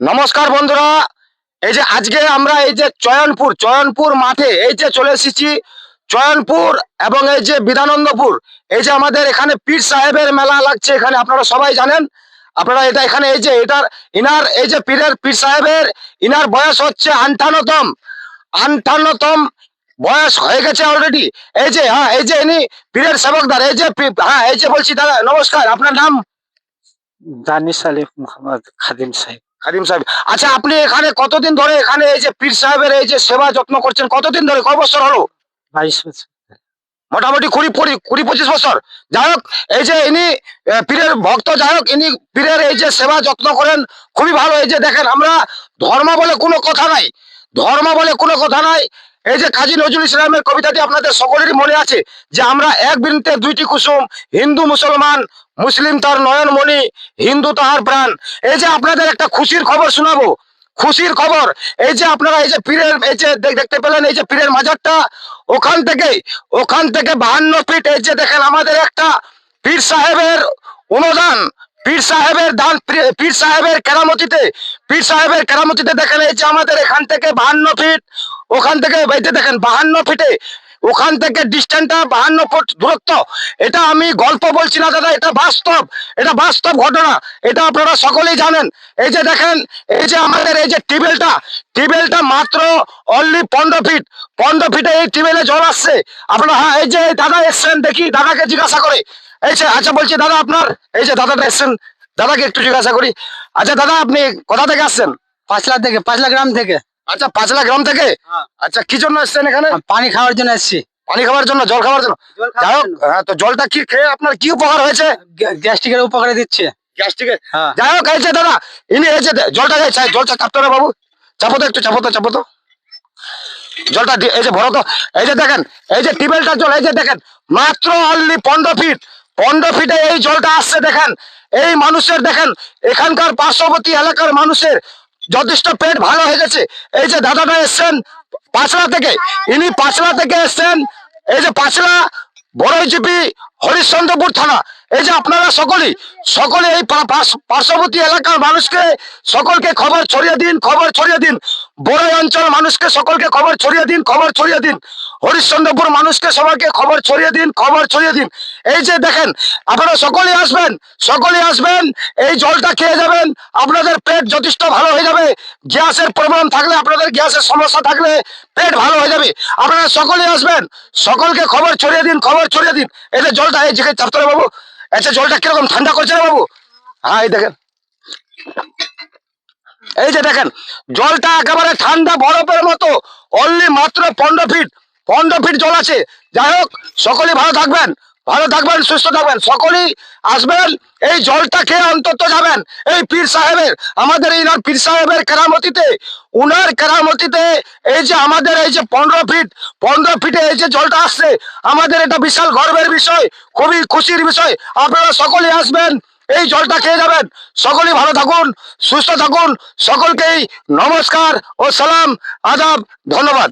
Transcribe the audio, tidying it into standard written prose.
নমস্কার বন্ধুরা, এই যে আজকে আমরা এই যে চয়নপুর মাঠে এই যে চলে এসেছি। চয়নপুর এবং এই যে বিধানন্দপুর, এই যে আমাদের এখানে পীর সাহেবের মেলা লাগছে। এখানে আপনারা সবাই জানেন, আপনারা এটা এখানে এই যে ইনার এই যে পীর সাহেবের ইনার বয়স হচ্ছে 58তম বয়স হয়ে গেছে অলরেডি। এই যে হ্যাঁ, এই যে ইনি পীরের সেবকদার। এই যে হ্যাঁ, এই যে বলছি দাদা নমস্কার, আপনার নাম? দানিশ আলিফ মোহাম্মদ খাদিম সাহেব। খাদিম সাহেব, আচ্ছা আপনি এখানে কতদিন ধরে এখানে এই যে পীর সাহেবের এই যে সেবা যত্ন করছেন? কতদিন ধরে, কয় বছর হলো? 22 বছর। মোটামুটি 20-25 বছর। যাই হোক, এই যে ইনি পীরের ভক্ত, যাই হোক ইনি পীরের এই যে সেবা যত্ন করেন খুবই ভালো। এই যে দেখেন, আমরা ধর্ম বলে কোনো কথা নাই, ধর্ম বলে কোনো কথা নাই। এই যে কাজী নজরুল ইসলামের কবিতাটি আপনাদের সকলেরই মনে আছে যে আমরা এক বৃন্তে দুইটি কুসুম, হিন্দু মুসলমান, মুসলিম তার নয়নমণি, হিন্দু তাহার প্রাণ। এই যে আপনাদের একটা খুশির খবর শোনাবো, খুশির খবর। এই যে আপনারা এই যে পীরের এই যে দেখতে পেলেন, এই যে পীরের মাজারটা, ওখান থেকে 52 ফিট, এই যে দেখেন আমাদের একটা পীর সাহেবের অনুদান, পীর সাহেবের দান, পীর সাহেবের কেরামতিতে দেখেন, এই যে আমাদের এখান থেকে 52 ফিট, ওখান থেকে এই যে দেখেন 52 ফিটে, ওখান থেকে ডিস্টেন্সটা 52 ফুট দূরত্ব। এটা আমি গল্প বলছি না দাদা, এটা বাস্তব, এটা বাস্তব ঘটনা, এটা আপনারা সকলেই জানেন। এই যে দেখেন, এই যে আমাদের এই যে টিবেলটা মাত্র অনলি 15 ফিট, 15 ফিটে এই টিবেলে জল আসছে। আপনারা হ্যাঁ, এই যে দাদা এসছেন, দেখি দাদাকে জিজ্ঞাসা করে। এই যে আচ্ছা বলছি দাদা, আপনার এই যে দাদাটা এসছেন, দাদাকে একটু জিজ্ঞাসা করি। আচ্ছা দাদা, আপনি কোথা থেকে আসছেন? পাঁচলা গ্রাম থেকে। আচ্ছা, পাঁচলা গ্রাম থেকে। আচ্ছা, কি জন্য এসছেন এখানে? পানি খাওয়ার জন্য এসেছি। পানি খাওয়ার জন্য, জল খাওয়ার জন্য। যাই হোক, হ্যাঁ, তো জলটা কি খেয়ে আপনার কি উপকার হয়েছে? গ্যাস্ট্রিকের উপকারে দিচ্ছে। গ্যাস্ট্রিকের। যাই হোক, এই যে দাদা ইনি এই যে জলটা জলটা চাপতে হবে বাবু, চাপো তো একটু, চাপো তো জলটা এই যে ভরো তো। এই যে দেখেন, এই যে টিউবওয়েলটার জল, এই যে দেখেন মাত্র অনলি 15 ফিট, 15 ফিটে এই জলটা আসছে। দেখেন এই মানুষের, দেখেন এখানকার পার্শ্ববর্তী এলাকার মানুষের যথেষ্ট পেট ভালো হয়ে গেছে। এই যে দাদাটা এসছেন পাঁচলা থেকে, ইনি পাঁচলা থেকে এসছেন। এই যে পাঁচলা, বড়ইচিপি, হরিশ্চন্দ্রপুর থানা। এই যে আপনারা সকলে এই পার্শ্ববর্তী এলাকার মানুষকে সকলকে খবর ছড়িয়ে দিন, বড়ই অঞ্চল মানুষকে সকলকে খবর ছড়িয়ে দিন, হরিশ্চন্দ্রপুর মানুষকে সবাইকে খবর ছড়িয়ে দিন। এই যে দেখেন, আপনারা সকলেই আসবেন, এই জলটা খেয়ে যাবেন, আপনাদের পেট যথেষ্ট ভালো হয়ে যাবে। গ্যাসের প্রবলেম থাকলে, আপনাদের গ্যাসের সমস্যা থাকলে পেট ভালো হয়ে যাবে। আপনারা সকলেই আসবেন, সকলকে খবর ছড়িয়ে দিন। এই যে জলটা এই জায়গায় চাপতে হবে বাবু। আচ্ছা, জলটা কিরকম ঠান্ডা করছে না বাবু? হ্যাঁ, এই দেখেন, এই যে দেখেন জলটা একেবারে ঠান্ডা বরফের মতো। অনলি মাত্র 15 ফিট জল আছে। যাই হোক, সকলেই ভালো থাকবেন, সুস্থ থাকবেন, সকলেই আসবেন, এই জলটা খেয়ে অন্তত যাবেন। এই পীর সাহেবের, আমাদের এই পীর সাহেবের কেরামতিতে, উনার কেরামতিতে এই যে আমাদের এই যে 15 ফিটে এই যে জলটা আসছে, আমাদের এটা বিশাল গর্বের বিষয়, খুবই খুশির বিষয়। আপনারা সকলেই আসবেন, এই জলটা খেয়ে যাবেন। সকলেই ভালো থাকুন, সুস্থ থাকুন, সকলকেই নমস্কার ও সালাম, আদাব, ধন্যবাদ।